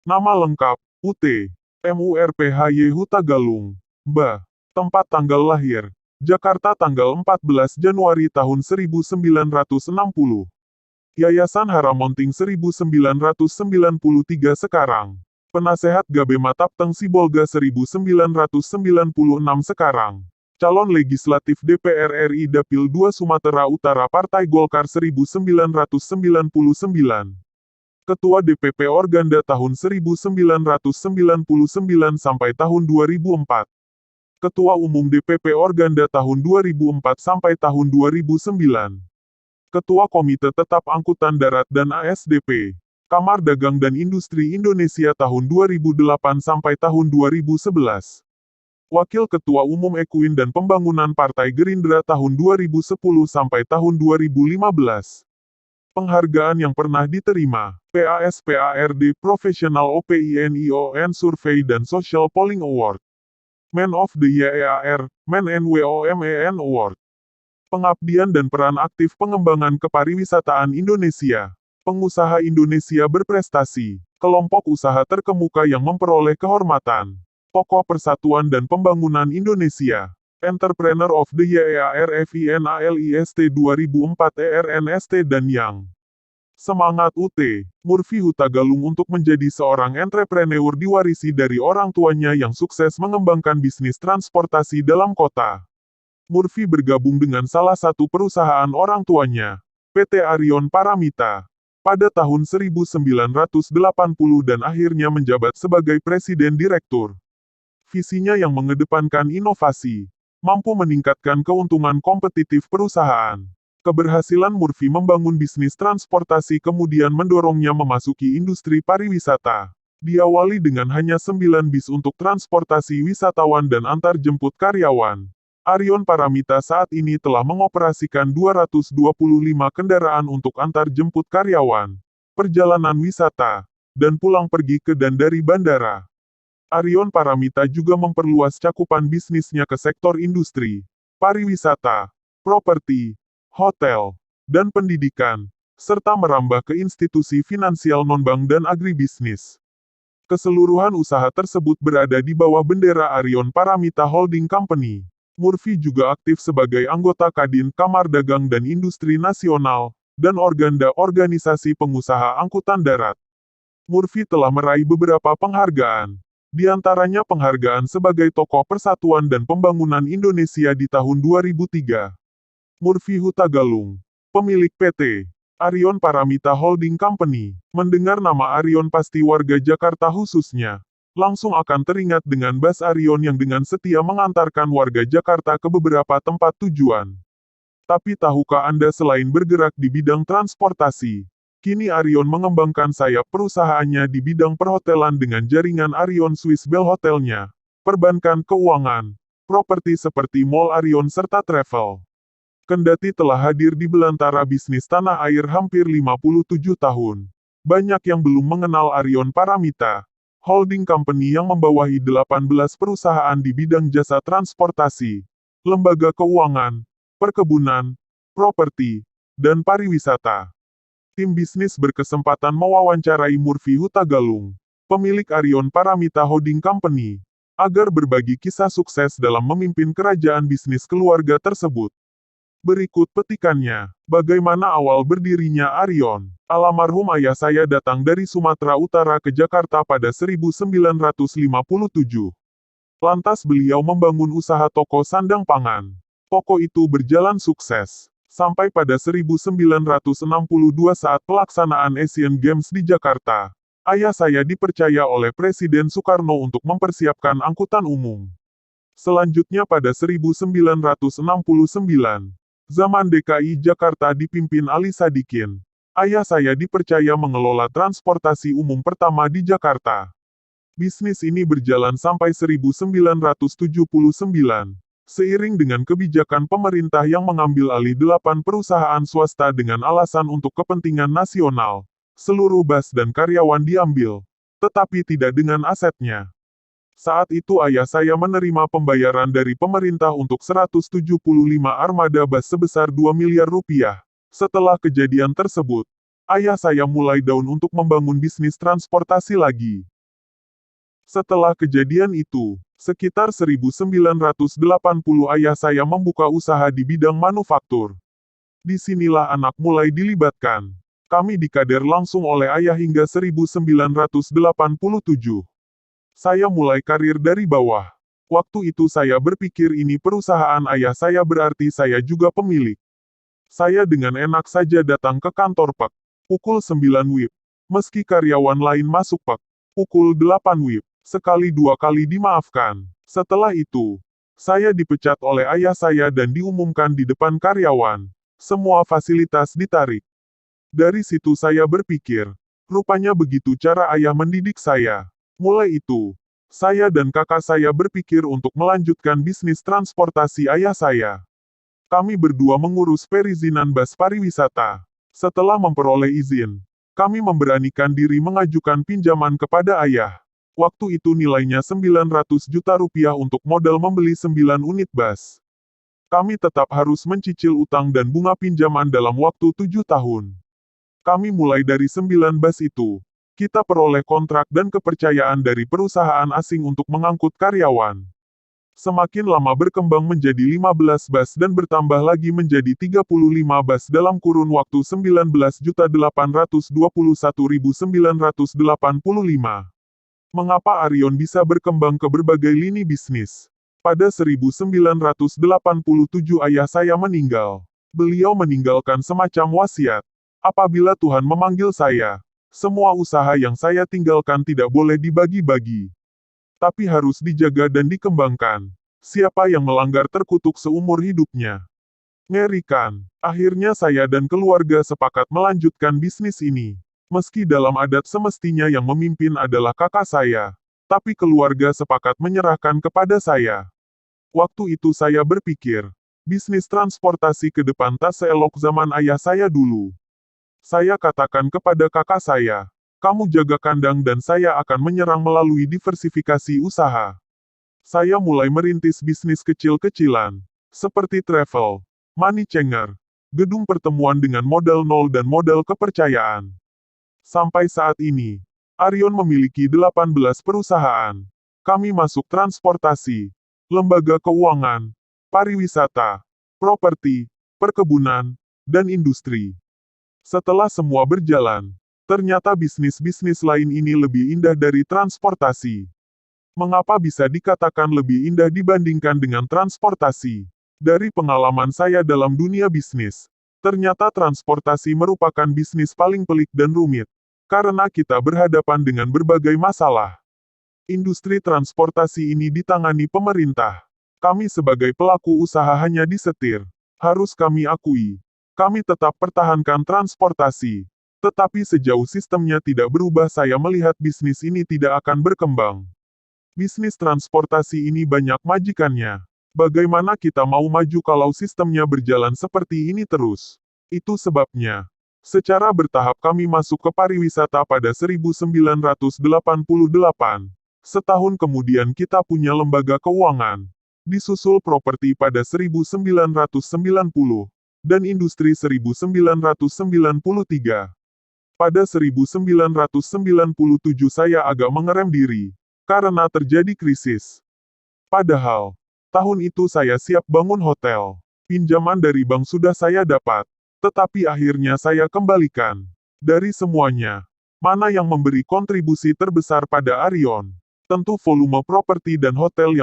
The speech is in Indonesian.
Nama lengkap, UT. MURPHY Hutagalung. Ba. Tempat tanggal lahir. Jakarta tanggal 14 Januari tahun 1960. Yayasan Haramonting 1993 sekarang. Penasehat Gabema Tapteng Sibolga 1996 sekarang. Calon Legislatif DPR RI Dapil 2 Sumatera Utara Partai Golkar 1999. Ketua DPP Organda tahun 1999 sampai tahun 2004. Ketua Umum DPP Organda tahun 2004 sampai tahun 2009. Ketua Komite Tetap Angkutan Darat dan ASDP. Kamar Dagang dan Industri Indonesia tahun 2008 sampai tahun 2011. Wakil Ketua Umum Ekuin dan Pembangunan Partai Gerindra tahun 2010 sampai tahun 2015. Penghargaan yang pernah diterima, PASPARD Professional OPINION Survey dan Social Polling Award. Man of the Year, Man NWOMEN Award. Pengabdian dan peran aktif pengembangan kepariwisataan Indonesia. Pengusaha Indonesia berprestasi. Kelompok usaha terkemuka yang memperoleh kehormatan. Tokoh Persatuan dan Pembangunan Indonesia. Entrepreneur of the Year FINALIST 2004 ERNST dan yang. Semangat UT, Murphy Hutagalung untuk menjadi seorang entrepreneur diwarisi dari orang tuanya yang sukses mengembangkan bisnis transportasi dalam kota. Murphy bergabung dengan salah satu perusahaan orang tuanya, PT Arion Paramita, pada tahun 1980 dan akhirnya menjabat sebagai Presiden Direktur. Visinya yang mengedepankan inovasi, mampu meningkatkan keuntungan kompetitif perusahaan. Keberhasilan Murphy membangun bisnis transportasi kemudian mendorongnya memasuki industri pariwisata. Diawali dengan hanya 9 bis untuk transportasi wisatawan dan antar jemput karyawan. Arion Paramita saat ini telah mengoperasikan 225 kendaraan untuk antar jemput karyawan, perjalanan wisata, dan pulang pergi ke dan dari bandara. Arion Paramita juga memperluas cakupan bisnisnya ke sektor industri, pariwisata, properti, hotel, dan pendidikan, serta merambah ke institusi finansial non-bank dan agribisnis. Keseluruhan usaha tersebut berada di bawah bendera Arion Paramita Holding Company. Murphy juga aktif sebagai anggota Kadin Kamar Dagang dan Industri Nasional, dan Organda Organisasi Pengusaha Angkutan Darat. Murphy telah meraih beberapa penghargaan, di antaranya penghargaan sebagai Tokoh Persatuan dan Pembangunan Indonesia di tahun 2003. Murphy Hutagalung, pemilik PT Arion Paramita Holding Company, mendengar nama Arion pasti warga Jakarta khususnya langsung akan teringat dengan Bas Arion yang dengan setia mengantarkan warga Jakarta ke beberapa tempat tujuan. Tapi tahukah Anda selain bergerak di bidang transportasi, kini Arion mengembangkan sayap perusahaannya di bidang perhotelan dengan jaringan Arion Swiss Bell Hotelnya, perbankan keuangan, properti seperti Mall Arion serta travel. Kendati telah hadir di belantara bisnis tanah air hampir 57 tahun, banyak yang belum mengenal Arion Paramita, holding company yang membawahi 18 perusahaan di bidang jasa transportasi, lembaga keuangan, perkebunan, properti, dan pariwisata. Tim bisnis berkesempatan mewawancarai Murphy Hutagalung, pemilik Arion Paramita Holding Company, agar berbagi kisah sukses dalam memimpin kerajaan bisnis keluarga tersebut. Berikut petikannya, bagaimana awal berdirinya Arion. Almarhum ayah saya datang dari Sumatera Utara ke Jakarta pada 1957. Lantas beliau membangun usaha toko sandang pangan. Toko itu berjalan sukses, sampai pada 1962 saat pelaksanaan Asian Games di Jakarta. Ayah saya dipercaya oleh Presiden Soekarno untuk mempersiapkan angkutan umum. Selanjutnya pada 1969, zaman DKI Jakarta dipimpin Ali Sadikin, ayah saya dipercaya mengelola transportasi umum pertama di Jakarta. Bisnis ini berjalan sampai 1979, seiring dengan kebijakan pemerintah yang mengambil alih 8 perusahaan swasta dengan alasan untuk kepentingan nasional. Seluruh bas dan karyawan diambil, tetapi tidak dengan asetnya. Saat itu ayah saya menerima pembayaran dari pemerintah untuk 175 armada bas sebesar 2 miliar rupiah. Setelah kejadian tersebut, ayah saya mulai down untuk membangun bisnis transportasi lagi. Setelah kejadian itu, sekitar 1980 ayah saya membuka usaha di bidang manufaktur. Disinilah anak mulai dilibatkan. Kami dikader langsung oleh ayah hingga 1987. Saya mulai karir dari bawah. Waktu itu saya berpikir ini perusahaan ayah saya berarti saya juga pemilik. Saya dengan enak saja datang ke kantor Pak. Pukul 9 WIB. Meski karyawan lain masuk Pak. Pukul 8 WIB. Sekali dua kali dimaafkan. Setelah itu, saya dipecat oleh ayah saya dan diumumkan di depan karyawan. Semua fasilitas ditarik. Dari situ saya berpikir, rupanya begitu cara ayah mendidik saya. Mulai itu, saya dan kakak saya berpikir untuk melanjutkan bisnis transportasi ayah saya. Kami berdua mengurus perizinan bus pariwisata. Setelah memperoleh izin, kami memberanikan diri mengajukan pinjaman kepada ayah. Waktu itu nilainya 900 juta rupiah untuk modal membeli 9 unit bus. Kami tetap harus mencicil utang dan bunga pinjaman dalam waktu 7 tahun. Kami mulai dari 9 bus itu. Kita peroleh kontrak dan kepercayaan dari perusahaan asing untuk mengangkut karyawan. Semakin lama berkembang menjadi 15 bus dan bertambah lagi menjadi 35 bus dalam kurun waktu 19.821.985. Mengapa Arion bisa berkembang ke berbagai lini bisnis? Pada 1987 ayah saya meninggal. Beliau meninggalkan semacam wasiat. Apabila Tuhan memanggil saya, semua usaha yang saya tinggalkan tidak boleh dibagi-bagi. Tapi harus dijaga dan dikembangkan. Siapa yang melanggar terkutuk seumur hidupnya. Ngerikan. Akhirnya saya dan keluarga sepakat melanjutkan bisnis ini. Meski dalam adat semestinya yang memimpin adalah kakak saya. Tapi keluarga sepakat menyerahkan kepada saya. Waktu itu saya berpikir, bisnis transportasi ke depan tak seelok zaman ayah saya dulu. Saya katakan kepada kakak saya, kamu jaga kandang dan saya akan menyerang melalui diversifikasi usaha. Saya mulai merintis bisnis kecil-kecilan, seperti travel, money changer, gedung pertemuan dengan modal nol dan modal kepercayaan. Sampai saat ini, Arion memiliki 18 perusahaan. Kami masuk transportasi, lembaga keuangan, pariwisata, properti, perkebunan, dan industri. Setelah semua berjalan, ternyata bisnis-bisnis lain ini lebih indah dari transportasi. Mengapa bisa dikatakan lebih indah dibandingkan dengan transportasi? Dari pengalaman saya dalam dunia bisnis, ternyata transportasi merupakan bisnis paling pelik dan rumit, karena kita berhadapan dengan berbagai masalah. Industri transportasi ini ditangani pemerintah. Kami sebagai pelaku usaha hanya disetir. Harus kami akui, kami tetap pertahankan transportasi. Tetapi sejauh sistemnya tidak berubah saya melihat bisnis ini tidak akan berkembang. Bisnis transportasi ini banyak majikannya. Bagaimana kita mau maju kalau sistemnya berjalan seperti ini terus? Itu sebabnya, secara bertahap kami masuk ke pariwisata pada 1988. Setahun kemudian kita punya lembaga keuangan. Disusul properti pada 1990. Dan industri 1993. Pada 1997 saya agak mengerem diri, karena terjadi krisis. Padahal, tahun itu saya siap bangun hotel. Pinjaman dari bank sudah saya dapat, tetapi akhirnya saya kembalikan. Dari semuanya, mana yang memberi kontribusi terbesar pada Arion? Tentu volume properti dan hotel yang